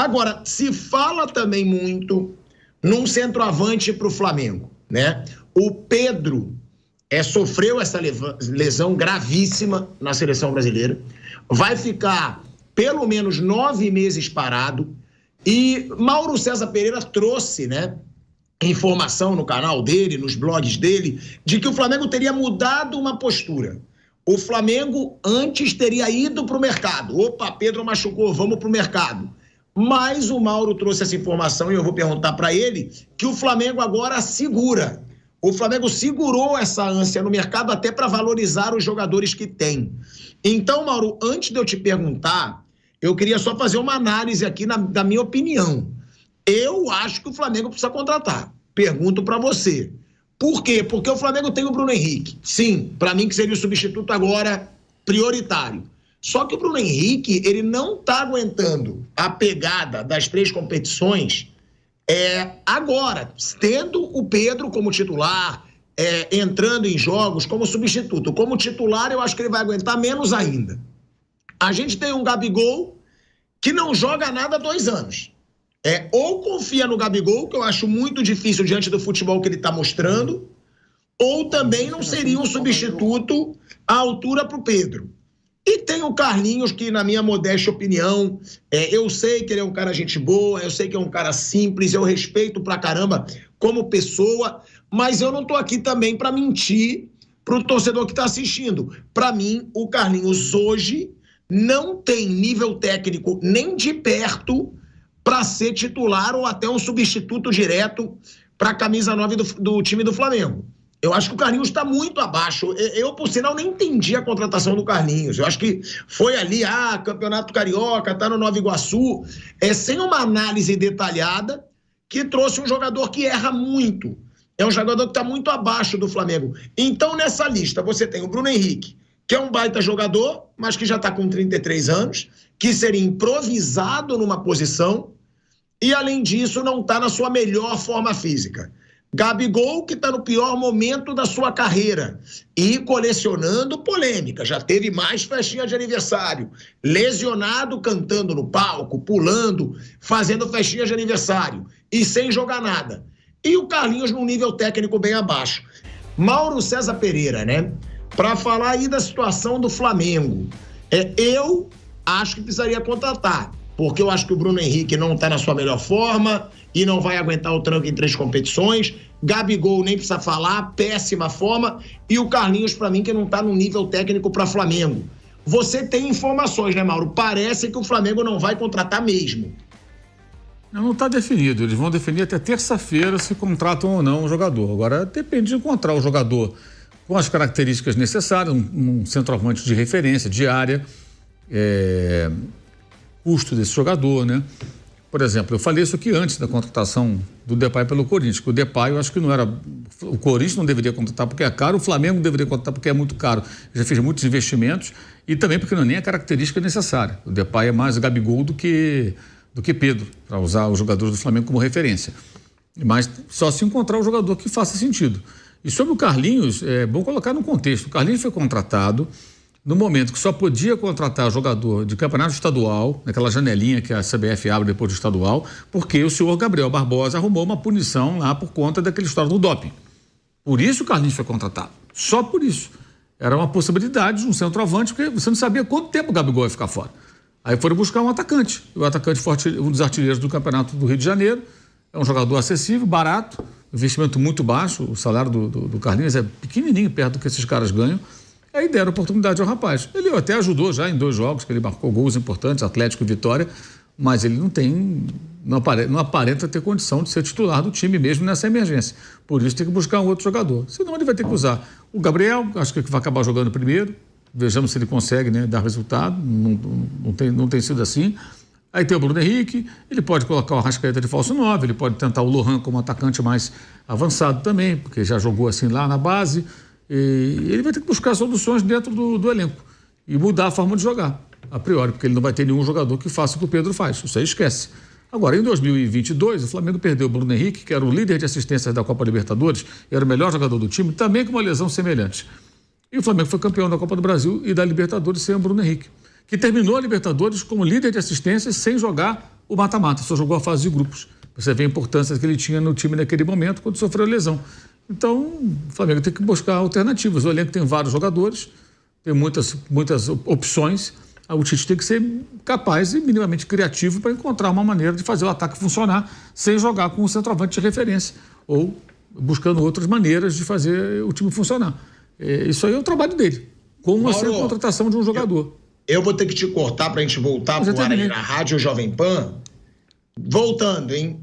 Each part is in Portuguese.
Agora, se fala também muito num centroavante para o Flamengo, né? O Pedro sofreu essa lesão gravíssima na seleção brasileira, vai ficar pelo menos 9 meses parado, e Mauro César Pereira trouxe, né, informação no canal dele, nos blogs dele, de que o Flamengo teria mudado uma postura. O Flamengo antes teria ido para o mercado. Opa, Pedro machucou, vamos para o mercado. Mas o Mauro trouxe essa informação e eu vou perguntar para ele que o Flamengo agora segura. O Flamengo segurou essa ânsia no mercado até para valorizar os jogadores que tem. Então, Mauro, antes de eu te perguntar, eu queria só fazer uma análise aqui da minha opinião. Eu acho que o Flamengo precisa contratar. Pergunto para você. Por quê? Porque o Flamengo tem o Bruno Henrique. Sim, para mim que seria o substituto agora prioritário. Só que o Bruno Henrique, ele não está aguentando a pegada das 3 competições agora, tendo o Pedro como titular, entrando em jogos como substituto. Como titular, eu acho que ele vai aguentar menos ainda. A gente tem um Gabigol que não joga nada há 2 anos. Ou confia no Gabigol, que eu acho muito difícil diante do futebol que ele está mostrando, ou também não seria um substituto à altura para o Pedro. E tem o Carlinhos, que na minha modesta opinião, eu sei que ele é um cara gente boa, eu sei que é um cara simples, eu respeito pra caramba como pessoa, mas eu não tô aqui também para mentir pro torcedor que tá assistindo. Para mim, o Carlinhos hoje não tem nível técnico nem de perto para ser titular ou até um substituto direto para a camisa 9 do time do Flamengo. Eu acho que o Carlinhos está muito abaixo. Eu, por sinal, nem entendi a contratação do Carlinhos. Eu acho que foi ali, Campeonato Carioca, tá no Nova Iguaçu, sem uma análise detalhada, que trouxe um jogador que erra muito. É um jogador que está muito abaixo do Flamengo. Então, nessa lista, você tem o Bruno Henrique, que é um baita jogador, mas que já está com 33 anos, que seria improvisado numa posição, e, além disso, não está na sua melhor forma física. Gabigol, que está no pior momento da sua carreira e colecionando polêmica, já teve mais festinha de aniversário, lesionado cantando no palco, pulando, fazendo festinha de aniversário e sem jogar nada. E o Carlinhos num nível técnico bem abaixo. Mauro César Pereira, né? Para falar aí da situação do Flamengo, eu acho que precisaria contratar, porque eu acho que o Bruno Henrique não está na sua melhor forma e não vai aguentar o tranco em 3 competições. Gabigol nem precisa falar, péssima forma. E o Carlinhos, para mim, que não está no nível técnico para Flamengo. Você tem informações, né, Mauro? Parece que o Flamengo não vai contratar mesmo. Não está definido. Eles vão definir até terça-feira se contratam ou não o jogador. Agora, depende de encontrar o jogador com as características necessárias, um centroavante de referência, de área, custo desse jogador, né? Por exemplo, eu falei isso aqui antes da contratação do Depay pelo Corinthians, que o Depay eu acho que não era... O Corinthians não deveria contratar porque é caro, o Flamengo deveria contratar porque é muito caro. Já fez muitos investimentos e também porque não é nem a característica necessária. O Depay é mais Gabigol do que Pedro, para usar os jogadores do Flamengo como referência. Mas só se encontrar o jogador que faça sentido. E sobre o Carlinhos, é bom colocar no contexto. O Carlinhos foi contratado no momento que só podia contratar jogador de campeonato estadual, naquela janelinha que a CBF abre depois do estadual, porque o senhor Gabriel Barbosa arrumou uma punição lá por conta daquela história do doping. Por isso o Carlinhos foi contratado. Só por isso. Era uma possibilidade de um centroavante, porque você não sabia quanto tempo o Gabigol ia ficar fora. Aí foram buscar um atacante. O atacante forte, um dos artilheiros do campeonato do Rio de Janeiro. É um jogador acessível, barato, investimento muito baixo. O salário do Carlinhos é pequenininho perto do que esses caras ganham. Aí deram oportunidade ao rapaz. Ele até ajudou já em 2 jogos, que ele marcou gols importantes, Atlético e Vitória, mas ele não aparenta ter condição de ser titular do time mesmo nessa emergência. Por isso tem que buscar um outro jogador. Senão ele vai ter que usar o Gabriel, acho que vai acabar jogando primeiro. Vejamos se ele consegue, né, dar resultado. Não tem sido assim. Aí tem o Bruno Henrique, ele pode colocar o Arrascaeta de falso 9, ele pode tentar o Lohan como atacante mais avançado também, porque já jogou assim lá na base. E ele vai ter que buscar soluções dentro do elenco e mudar a forma de jogar, a priori, porque ele não vai ter nenhum jogador que faça o que o Pedro faz, isso aí esquece. Agora, em 2022, o Flamengo perdeu o Bruno Henrique, que era o líder de assistências da Copa Libertadores, era o melhor jogador do time, também com uma lesão semelhante. E o Flamengo foi campeão da Copa do Brasil e da Libertadores sem o Bruno Henrique, que terminou a Libertadores como líder de assistências sem jogar o mata-mata, só jogou a fase de grupos. Você vê a importância que ele tinha no time naquele momento, quando sofreu lesão. Então, o Flamengo tem que buscar alternativas. O elenco tem vários jogadores, tem muitas opções. O Tite tem que ser capaz e minimamente criativo para encontrar uma maneira de fazer o ataque funcionar sem jogar com o centroavante de referência ou buscando outras maneiras de fazer o time funcionar. Isso aí é o trabalho dele, com a contratação de um jogador. Eu vou ter que te cortar para a gente voltar para o ar aí na Rádio Jovem Pan. Voltando, hein?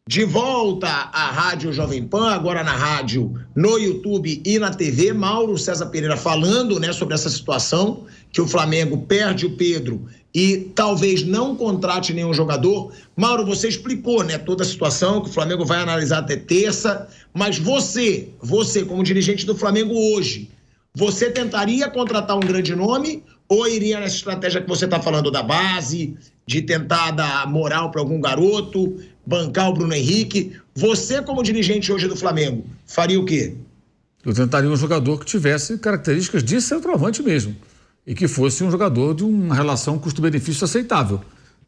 De volta à Rádio Jovem Pan, agora na rádio, no YouTube e na TV. Mauro César Pereira falando, né, sobre essa situação, que o Flamengo perde o Pedro e talvez não contrate nenhum jogador. Mauro, você explicou, né, toda a situação, que o Flamengo vai analisar até terça, mas você como dirigente do Flamengo hoje, você tentaria contratar um grande nome ou iria nessa estratégia que você está falando da base, de tentar dar moral para algum garoto, bancar o Bruno Henrique? Você, como dirigente hoje do Flamengo, faria o quê? Eu tentaria um jogador que tivesse características de centroavante mesmo e que fosse um jogador de uma relação custo-benefício aceitável.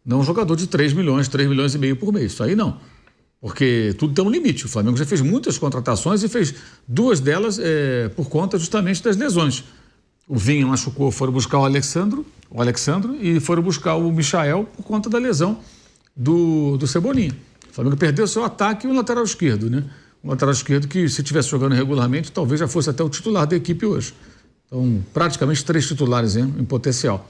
Não um jogador de 3 milhões e meio por mês. Isso aí não. Porque tudo tem um limite. O Flamengo já fez muitas contratações e fez 2 delas por conta justamente das lesões. O Vinha machucou, foram buscar o Alexandro e foram buscar o Michael por conta da lesão do Cebolinha. O Flamengo perdeu seu ataque e o lateral esquerdo, né? Um lateral esquerdo que, se estivesse jogando regularmente, talvez já fosse até o titular da equipe hoje. Então, praticamente 3 titulares em potencial.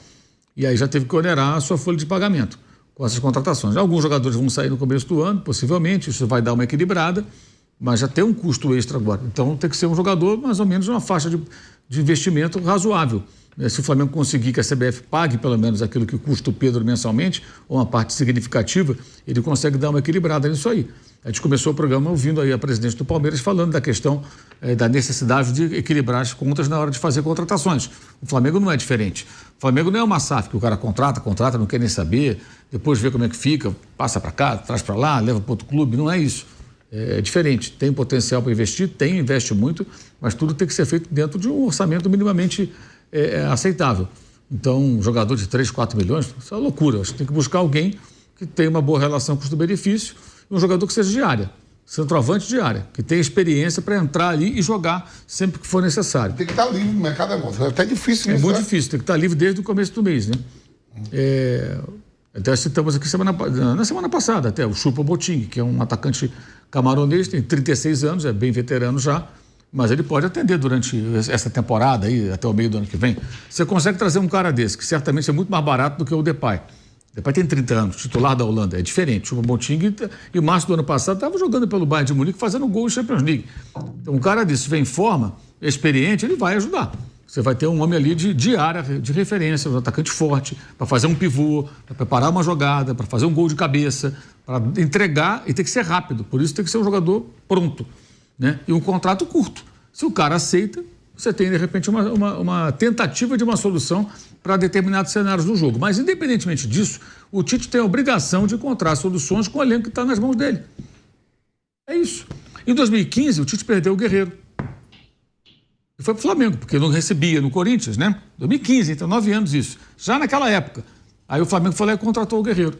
E aí já teve que onerar a sua folha de pagamento com essas contratações. Alguns jogadores vão sair no começo do ano, possivelmente, isso vai dar uma equilibrada, mas já tem um custo extra agora. Então, tem que ser um jogador mais ou menos de uma faixa de investimento razoável. Se o Flamengo conseguir que a CBF pague pelo menos aquilo que custa o Pedro mensalmente, ou uma parte significativa, ele consegue dar uma equilibrada nisso aí. A gente começou o programa ouvindo aí a presidente do Palmeiras falando da questão da necessidade de equilibrar as contas na hora de fazer contratações. O Flamengo não é diferente. O Flamengo não é uma SAF que o cara contrata, não quer nem saber, depois vê como é que fica, passa para cá, traz para lá, leva para outro clube. Não é isso. É diferente. Tem potencial para investir, investe muito, mas tudo tem que ser feito dentro de um orçamento minimamente aceitável. Então, um jogador de 3, 4 milhões, isso é uma loucura. Acho que tem que buscar alguém que tenha uma boa relação custo-benefício, um jogador que seja de área, centroavante de área, que tenha experiência para entrar ali e jogar sempre que for necessário. Tem que estar livre no mercado agora. É até difícil isso. É muito difícil, tem que estar livre desde o começo do mês, né? Até citamos aqui na semana passada, até o Choupo-Moting, que é um atacante camaronês, tem 36 anos, é bem veterano já, mas ele pode atender durante essa temporada aí, até o meio do ano que vem. Você consegue trazer um cara desse, que certamente é muito mais barato do que o Depay. O Depay tem 30 anos, titular da Holanda, é diferente. O Choupo-Moting, em março do ano passado, estava jogando pelo Bayern de Munique, fazendo gol de Champions League. Então, um cara desse vem em forma, experiente, ele vai ajudar. Você vai ter um homem ali de área, de referência, um atacante forte, para fazer um pivô, para preparar uma jogada, para fazer um gol de cabeça, para entregar, e tem que ser rápido. Por isso tem que ser um jogador pronto, né? E um contrato curto. Se o cara aceita, você tem, de repente, uma tentativa de uma solução para determinados cenários do jogo. Mas, independentemente disso, o Tite tem a obrigação de encontrar soluções com o elenco que está nas mãos dele. É isso. Em 2015, o Tite perdeu o Guerreiro. E foi pro Flamengo, porque não recebia no Corinthians, né? 2015, então 9 anos isso. Já naquela época. Aí o Flamengo foi lá e contratou o Guerreiro.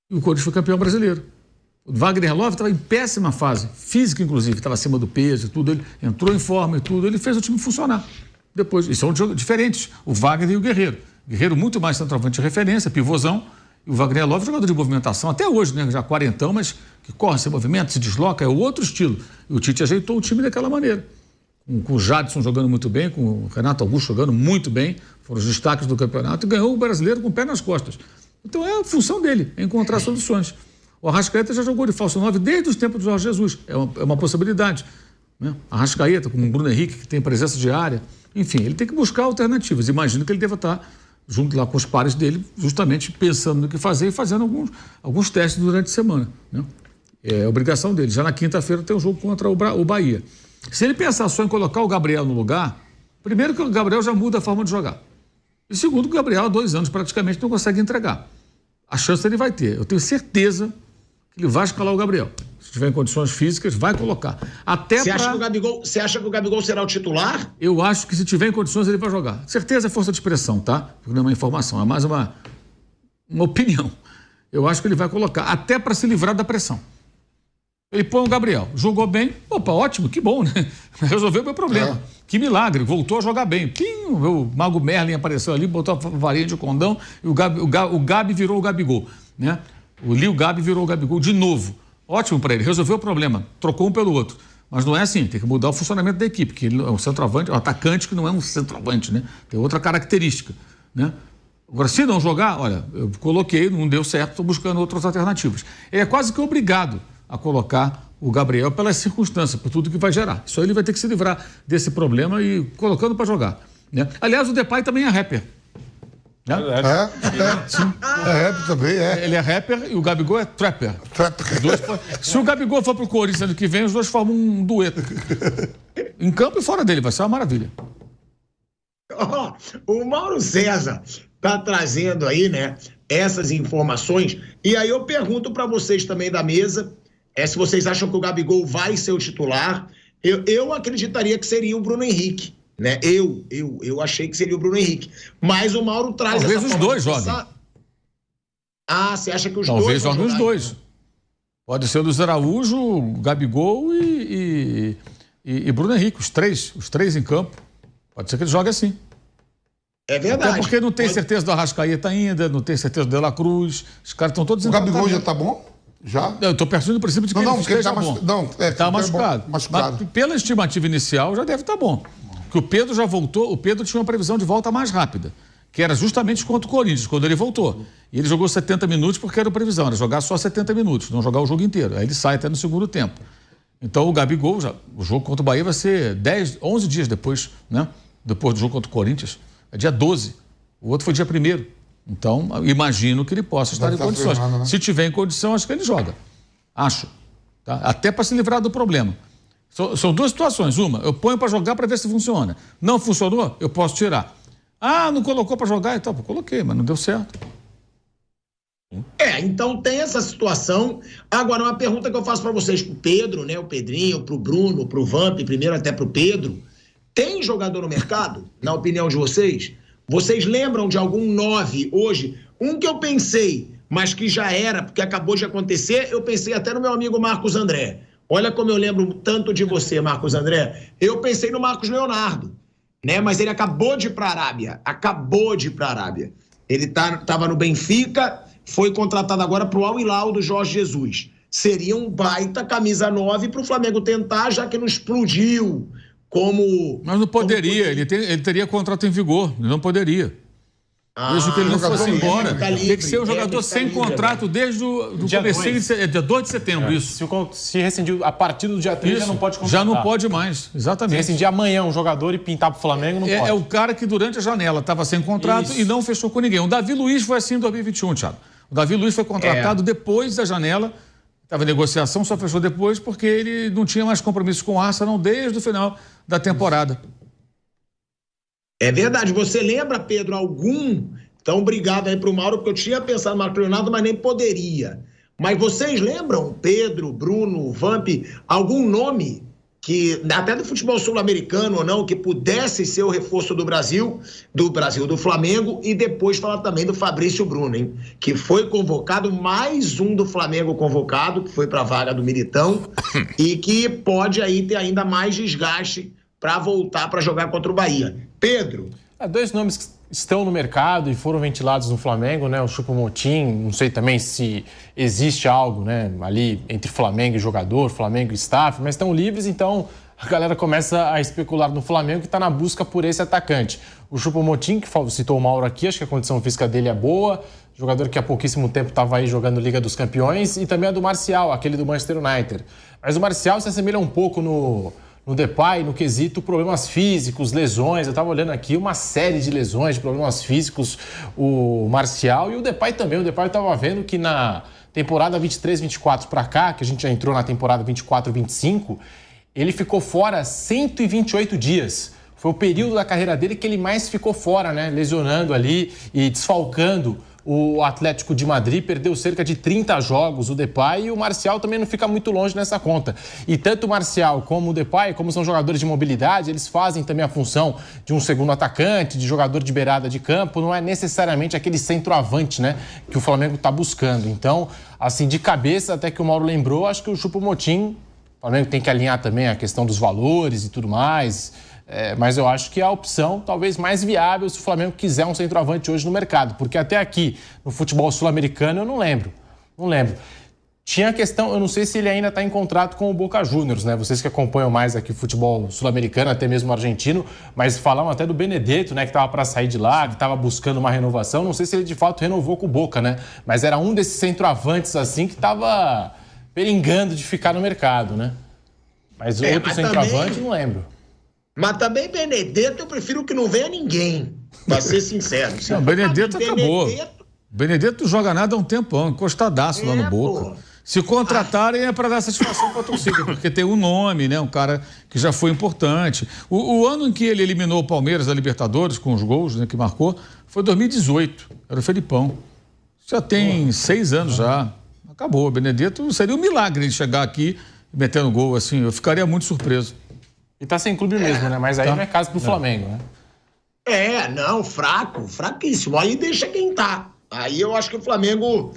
E o Corinthians foi campeão brasileiro. O Wagner Love estava em péssima fase, física inclusive, estava acima do peso e tudo, ele entrou em forma e tudo, ele fez o time funcionar. Depois, e são diferentes, o Wagner e o Guerreiro. O Guerreiro muito mais centroavante de referência, pivôzão, e o Wagner Love jogador de movimentação, até hoje, né? Já quarentão, mas que corre, se movimenta, se desloca, é outro estilo. E o Tite ajeitou o time daquela maneira. Com o Jadson jogando muito bem, com o Renato Augusto jogando muito bem, foram os destaques do campeonato, e ganhou o brasileiro com o pé nas costas. Então é a função dele, é encontrar soluções. O Arrascaeta já jogou de falso 9 desde os tempos do Jorge Jesus, é uma possibilidade, né? Arrascaeta com o Bruno Henrique, que tem presença de área, enfim, ele tem que buscar alternativas. Imagino que ele deva estar junto lá com os pares dele, justamente pensando no que fazer e fazendo alguns testes durante a semana, né? É obrigação dele. Já na quinta-feira tem um jogo contra o Bahia. Se ele pensar só em colocar o Gabriel no lugar, primeiro que o Gabriel já muda a forma de jogar. E segundo que o Gabriel há 2 anos praticamente não consegue entregar. A chance ele vai ter. Eu tenho certeza que ele vai escalar o Gabriel. Se tiver em condições físicas, vai colocar. Você acha que o Gabigol será o titular? Eu acho que se tiver em condições ele vai jogar. Certeza é força de expressão, tá? Porque não é uma informação, é mais uma opinião. eu acho que ele vai colocar, até para se livrar da pressão. Ele põe o Gabriel, jogou bem, opa, ótimo, que bom, né? Resolveu o meu problema. Que milagre, voltou a jogar bem. Pim, o Mago Merlin apareceu ali, botou a varinha de condão e o Gabi virou o Gabigol, né? O Lio Gabi virou o Gabigol de novo. Ótimo para ele, resolveu o problema, trocou um pelo outro. Mas não é assim, tem que mudar o funcionamento da equipe, que ele é um centroavante, um atacante que não é um centroavante, né? Tem outra característica, né? Agora, se não jogar, olha, eu coloquei, não deu certo, estou buscando outras alternativas. Ele é quase que obrigado a colocar o Gabriel pelas circunstâncias, por tudo que vai gerar. Só ele vai ter que se livrar desse problema e colocando para jogar, né? Aliás, o Depay também é rapper. Né? Sim. É rapper também, é. Ele é rapper e o Gabigol é trapper. Se o Gabigol for pro Corinthians ano que vem, os dois formam um dueto. Em campo e fora dele, vai ser uma maravilha. O Mauro César tá trazendo aí, né, essas informações. E aí eu pergunto para vocês também da mesa, se vocês acham que o Gabigol vai ser o titular. Eu acreditaria que seria o Bruno Henrique, né? Eu achei que seria o Bruno Henrique. Mas o Mauro traz talvez os dois joguem. Você acha que os talvez dois joguem os dois. Então? Pode ser o Luiz Araújo, Gabigol e Bruno Henrique, os três em campo. Pode ser que ele jogue assim. É verdade. Até porque não tem certeza do Arrascaeta ainda, não tem certeza do De La Cruz. Os caras estão todos... O Gabigol já tá bom? Já? Eu estou pensando no princípio de que ele esteja bom. Está machucado. Mas pela estimativa inicial já deve estar bom. Porque o Pedro já voltou, o Pedro tinha uma previsão de volta mais rápida, que era justamente contra o Corinthians, quando ele voltou. E ele jogou 70 minutos porque era previsão, era jogar só 70 minutos, não jogar o jogo inteiro. Aí ele sai até no segundo tempo. Então o Gabigol, o jogo contra o Bahia vai ser 11 dias depois, né? Depois do jogo contra o Corinthians. É dia 12. O outro foi dia 1º. Então, imagino que ele possa estar em condições. Firmando, né? Se tiver em condição, acho que ele joga. Acho. Tá? Até para se livrar do problema. São duas situações. Uma, eu ponho para jogar para ver se funciona. Não funcionou, eu posso tirar. Não colocou para jogar e tal. Coloquei, mas não deu certo. Então tem essa situação. Agora, uma pergunta que eu faço para vocês, pro Pedro, né? O Pedrinho, pro Bruno, pro Vamp, primeiro até pro Pedro. Tem jogador no mercado, na opinião de vocês? Vocês lembram de algum 9 hoje? Um que eu pensei, mas que já era, porque acabou de acontecer, eu pensei até no meu amigo Marcos André. Olha como eu lembro tanto de você, Marcos André. Eu pensei no Marcos Leonardo, né? Mas ele acabou de ir para a Arábia. Ele estava no Benfica, foi contratado agora para o Al Hilal do Jorge Jesus. Seria um baita camisa 9 para o Flamengo tentar, já que não explodiu. Mas não poderia, ele teria contrato em vigor, ele não poderia. Desde que ele não fosse embora. Tem que ser um jogador sem contrato desde o comecinho, dia 2 de setembro, isso. Se rescindir a partir do dia 3, já não pode contratar. Já não pode mais, exatamente. Se rescindir amanhã um jogador e pintar pro Flamengo, não pode. É o cara que durante a janela estava sem contrato e não fechou com ninguém. O Davi Luiz foi assim em 2021, Thiago. O Davi Luiz foi contratado depois da janela, estava em negociação, só fechou depois porque ele não tinha mais compromisso com o Arsenal desde o final da temporada. É verdade. Você lembra, Pedro, algum... Então, obrigado aí pro Mauro, porque eu tinha pensado no Marcos Leonardo, mas nem poderia. Mas vocês lembram, Pedro, Bruno, Vamp, algum nome que, até do futebol sul-americano ou não, que pudesse ser o reforço do Flamengo, e depois falar também do Fabrício Bruno, hein? Que foi convocado, mais um do Flamengo convocado, que foi para a vaga do Militão, e que pode aí ter ainda mais desgaste para voltar para jogar contra o Bahia. Pedro? Dois nomes que estão no mercado e foram ventilados no Flamengo, né? O Choupo-Moting, não sei também se existe algo, né, ali entre Flamengo e jogador, Flamengo e staff, mas estão livres, então a galera começa a especular no Flamengo que está na busca por esse atacante. O Choupo-Moting, que citou o Mauro aqui, acho que a condição física dele é boa, jogador que há pouquíssimo tempo estava aí jogando Liga dos Campeões, e também a do Martial, aquele do Manchester United. Mas o Martial se assemelha um pouco no Depay, no quesito problemas físicos, lesões. Eu estava olhando aqui uma série de lesões, de problemas físicos, o Martial e o Depay também. O Depay estava vendo que na temporada 23-24 para cá, que a gente já entrou na temporada 24-25, ele ficou fora 128 dias. Foi o período da carreira dele que ele mais ficou fora, né? Lesionando ali e desfalcando O Atlético de Madrid perdeu cerca de 30 jogos, o Depay, e o Martial também não fica muito longe nessa conta. E tanto o Martial como o Depay, como são jogadores de mobilidade, eles fazem também a função de um segundo atacante, de jogador de beirada de campo, não é necessariamente aquele centroavante, né, que o Flamengo está buscando. Então, assim, de cabeça, até que o Mauro lembrou, acho que o Choupo-Moting, o Flamengo tem que alinhar também a questão dos valores e tudo mais, mas eu acho que é a opção talvez mais viável se o Flamengo quiser um centroavante hoje no mercado, porque até aqui, no futebol sul-americano, eu não lembro. Tinha a questão, eu não sei se ele ainda está em contrato com o Boca Juniors, né? Vocês que acompanham mais aqui o futebol sul-americano, até mesmo argentino, mas falavam até do Benedetto, né? Que estava para sair de lá, que estava buscando uma renovação. Não sei se ele de fato renovou com o Boca, né? Mas era um desses centroavantes assim que estava peringando de ficar no mercado, né? Mas outro centroavante, também, não lembro. Mas também Benedetto, eu prefiro que não venha ninguém, para ser sincero. Não, Benedetto acabou. Benedetto não joga nada há um tempão, encostadaço lá no Boca. Pô. Se contratarem é para dar satisfação para a torcida, porque tem um nome, né? Um cara que já foi importante. O ano em que ele eliminou o Palmeiras da Libertadores, com os gols, né, que marcou, foi 2018. Era o Felipão. Já tem 6 anos já. Acabou. Benedetto seria um milagre ele chegar aqui metendo gol assim. Eu ficaria muito surpreso. E tá sem clube mesmo, né? Mas aí não é caso pro Flamengo, né? Não, fraquíssimo. Aí deixa quem tá. Aí eu acho que o Flamengo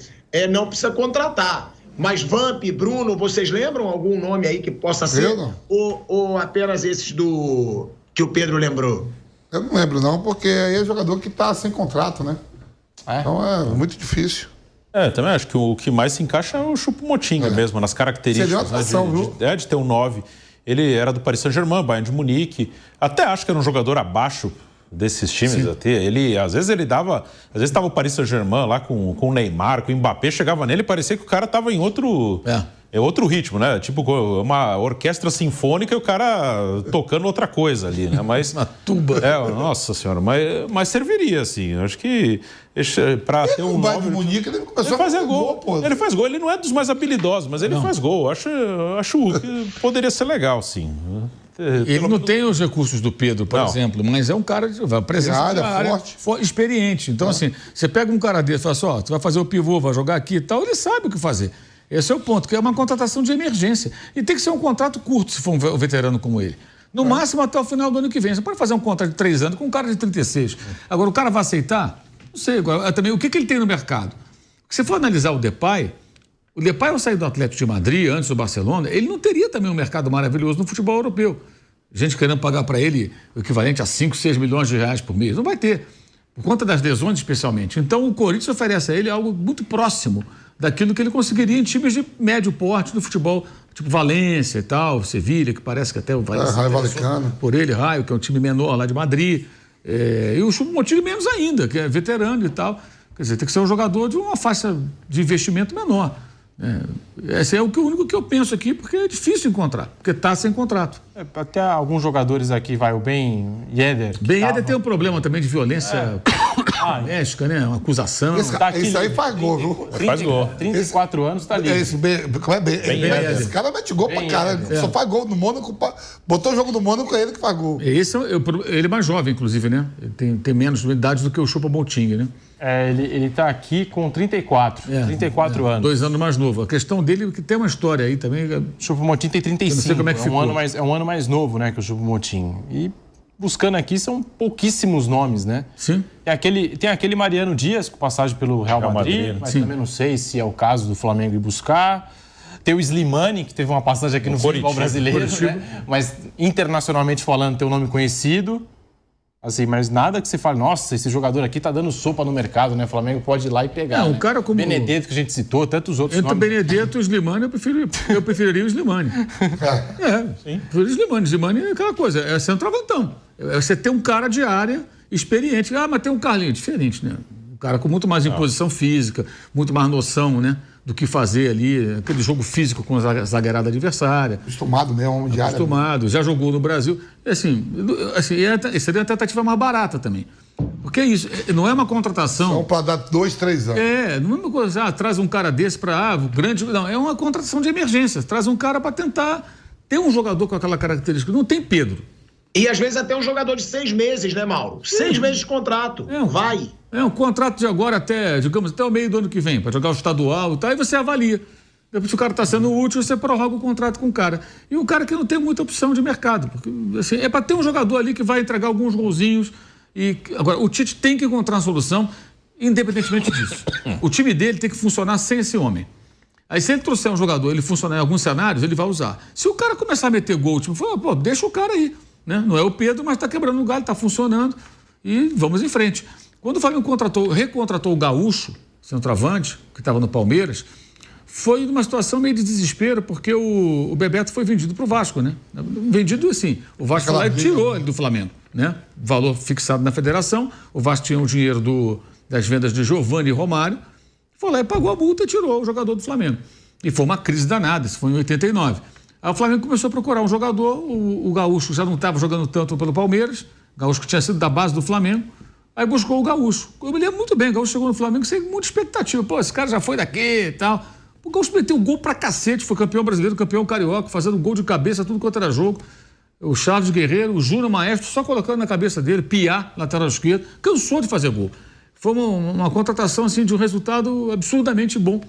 não precisa contratar. Mas Vamp, Bruno, vocês lembram algum nome aí que possa ser? Eu não. Ou apenas esses que o Pedro lembrou? Eu não lembro não, porque aí é jogador que tá sem contrato, né? Então é muito difícil. Também acho que o que mais se encaixa é o Choupo-Moting mesmo, nas características. Seria uma atração, viu? De ter um 9. Ele era do Paris Saint-Germain, Bayern de Munique. Até acho que era um jogador abaixo desses times. Até. Ele, às vezes estava o Paris Saint-Germain lá com o Neymar, com o Mbappé, chegava nele e parecia que o cara estava em outro ritmo, né? Tipo uma orquestra sinfônica e o cara tocando outra coisa ali, né? Mas uma tuba. Nossa senhora, mas serviria, assim. Acho que para ter um Bayern de Munique, ele começou a fazer gol, pô. Ele faz gol, ele não é dos mais habilidosos, mas ele faz gol. Acho que poderia ser legal, sim. Ele não tem os recursos do Pedro, por exemplo, mas é um cara de presença forte, experiente. Então, assim, você pega um cara desse e fala assim, tu vai fazer o pivô, vai jogar aqui e tal, ele sabe o que fazer. Esse é o ponto, que é uma contratação de emergência. E tem que ser um contrato curto, se for um veterano como ele. No máximo até o final do ano que vem. Você pode fazer um contrato de 3 anos com um cara de 36. Agora, o cara vai aceitar? Não sei. Agora, também, o que ele tem no mercado? Se for analisar o Depay, ao sair do Atlético de Madrid, antes do Barcelona, ele não teria também um mercado maravilhoso no futebol europeu. Gente querendo pagar para ele o equivalente a 5, 6 milhões de reais por mês. Não vai ter. Por conta das lesões, especialmente. Então, o Corinthians oferece a ele algo muito próximo daquilo que ele conseguiria em times de médio porte do futebol, tipo Valência e tal, Sevilha, que parece que até o Valência Raio Valecano. Por ele, Raio, que é um time menor lá de Madrid. E o Choupo-Moting menos ainda, que é veterano e tal. Quer dizer, tem que ser um jogador de uma faixa de investimento menor. Esse é o único que eu penso aqui, porque é difícil encontrar, porque está sem contrato. Até alguns jogadores aqui, o Ben Yedder. Ben Yedder tem um problema também de violência doméstica, né? Uma acusação. Esse aí faz gol, viu? Faz gol. 34 anos, tá ali. Como é Ben Yedder? Esse cara mete gol pra caralho. Só faz gol no Mônaco. Botou o jogo do Mônaco, é ele que faz gol. Ele é mais jovem, inclusive, né? Ele tem menos idade do que o Choupo-Moting, né? Ele tá aqui com 34 anos. 2 anos mais novo. A questão dele é que tem uma história aí também. O Choupo-Moting tem 35. Eu não sei como é que ficou. É um ano mais novo, né, que o Choupo-Moting. E buscando aqui são pouquíssimos nomes, né? Sim. Tem aquele Mariano Dias, com passagem pelo Real Madrid, mas também não sei se é o caso do Flamengo ir buscar. Tem o Slimani, que teve uma passagem aqui no futebol brasileiro, né? Mas internacionalmente falando, tem um nome conhecido. Assim, mas nada que você fale, nossa, esse jogador aqui tá dando sopa no mercado, né? O Flamengo pode ir lá e pegar. Um cara como Benedetto, que a gente citou, tantos outros nomes. Entre o Benedetto e o Slimani, eu preferiria o Slimani. Sim. Prefiro o Slimani. Slimani é aquela coisa, é centroavantão. Você tem um cara de área experiente. Mas tem um Carlinhos, diferente, né? Um cara com muito mais imposição física, muito mais noção, né? Do que fazer ali, aquele jogo físico com a zagueirada adversária. Acostumado, né? Acostumado, já jogou no Brasil. Assim, seria uma tentativa mais barata também. Porque é isso, não é uma contratação... Só para dar 2, 3 anos. Não é uma coisa, traz um cara desse para grande... Não, é uma contratação de emergência. Traz um cara para tentar ter um jogador com aquela característica. Não tem Pedro. E às vezes até um jogador de 6 meses, né, Mauro? 6 meses de contrato. Vai. Um contrato de agora até, digamos, até o meio do ano que vem, para jogar o estadual e tal, aí você avalia. Depois, se o cara está sendo útil, você prorroga o contrato com o cara. E o cara que não tem muita opção de mercado. Porque, assim, é para ter um jogador ali que vai entregar alguns golzinhos. Agora, o Tite tem que encontrar uma solução, independentemente disso. O time dele tem que funcionar sem esse homem. Aí, se ele trouxer um jogador, ele funcionar em alguns cenários, ele vai usar. Se o cara começar a meter gol, tipo, pô, deixa o cara aí. Né? Não é o Pedro, mas está quebrando o galho, está funcionando. E vamos em frente. Quando o Flamengo recontratou o Gaúcho, centroavante, que estava no Palmeiras, foi uma situação meio de desespero, porque o Bebeto foi vendido para o Vasco, né? Vendido assim, o Vasco lá e tirou ele do Flamengo, né? Valor fixado na federação, o Vasco tinha o dinheiro das vendas de Giovani e Romário, foi lá e pagou a multa e tirou o jogador do Flamengo. E foi uma crise danada, isso foi em 89. Aí o Flamengo começou a procurar um jogador, o Gaúcho já não estava jogando tanto pelo Palmeiras, o Gaúcho que tinha sido da base do Flamengo, aí buscou o Gaúcho. Eu me lembro muito bem, o Gaúcho chegou no Flamengo sem muita expectativa. Pô, esse cara já foi daqui e tal. O Gaúcho meteu um gol pra cacete, foi campeão brasileiro, campeão carioca, fazendo gol de cabeça, tudo quanto era jogo. O Charles Guerreiro, o Júnior Maestro, só colocando na cabeça dele, Piá, lateral esquerdo, cansou de fazer gol. Foi uma contratação assim, de um resultado absurdamente bom.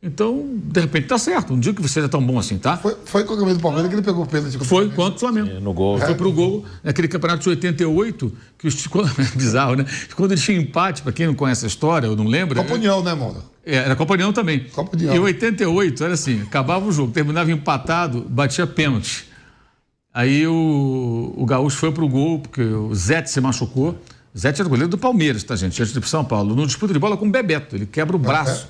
Então, de repente, tá certo. Não digo que seja tão bom assim, tá? Foi com o campeão do Palmeiras que ele pegou o pênalti. Foi contra o Flamengo. No gol. Foi pro gol, naquele campeonato de 88, que é bizarro, né? Quando ele tinha empate, para quem não conhece a história, ou não lembra... Copa União, né, Moura? Era Copa União também. Copa União. Em 88, era assim, acabava o jogo, terminava empatado, batia pênalti. Aí o Gaúcho foi pro gol, porque o Zete se machucou. O Zete era goleiro do Palmeiras, tá, gente? Antes de ir pro São Paulo. No disputa de bola com o Bebeto, ele quebra o braço.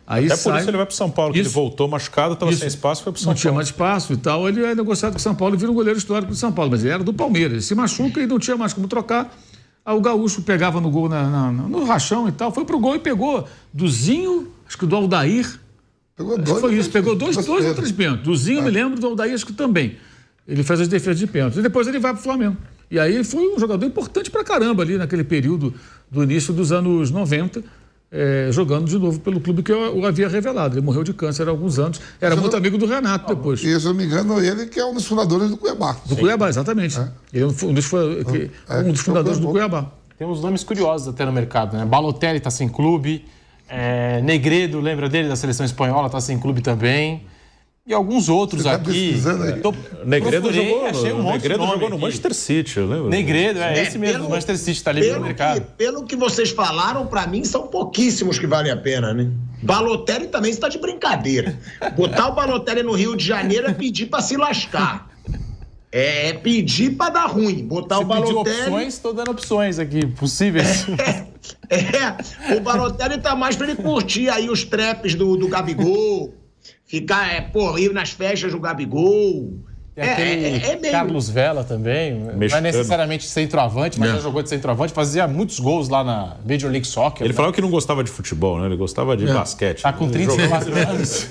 Aí até por isso ele vai pro São Paulo, que ele voltou machucado, estava sem espaço, foi pro São Paulo. Não tinha mais espaço e tal, ele é negociado com o São Paulo e vira um goleiro histórico do São Paulo, mas ele era do Palmeiras. Ele se machuca e não tinha mais como trocar. Aí o Gaúcho pegava no gol, no rachão e tal, foi pro gol e pegou do Zinho, acho que do Aldair. Pegou dois. Foi isso, pegou dois ou três pênaltis. Do Zinho, me lembro, do Aldair, acho que também. Ele fez as defesas de pênaltis. E depois ele vai pro Flamengo. E aí foi um jogador importante pra caramba ali naquele período do início dos anos 90, jogando de novo pelo clube que eu havia revelado. Ele morreu de câncer há alguns anos. Era muito amigo do Renato depois. E se eu não me engano, ele que é um dos fundadores do Cuiabá. Do Cuiabá, exatamente. Ele é um dos fundadores do Cuiabá. Tem uns nomes curiosos até no mercado, né? Balotelli tá sem clube. Negredo, lembra dele, da seleção espanhola, tá sem clube também. E alguns outros aqui. Negredo jogou no Manchester City, eu lembro. Negredo, esse mesmo, o Manchester City está livre no mercado. Pelo que vocês falaram, para mim, são pouquíssimos que valem a pena, né? Balotelli também está de brincadeira. Botar o Balotelli no Rio de Janeiro é pedir para se lascar. É pedir para dar ruim. Botar o Balotelli... opções, estou dando opções aqui, possíveis. O Balotelli tá mais para ele curtir aí os traps do Gabigol... Ficar, ir nas festas do Gabigol. Meio... Carlos Vela também. Não é necessariamente centroavante, mas já jogou de centroavante. Fazia muitos gols lá na Major League Soccer. Ele falava que não gostava de futebol, né? Ele gostava de basquete. Tá com 34 anos.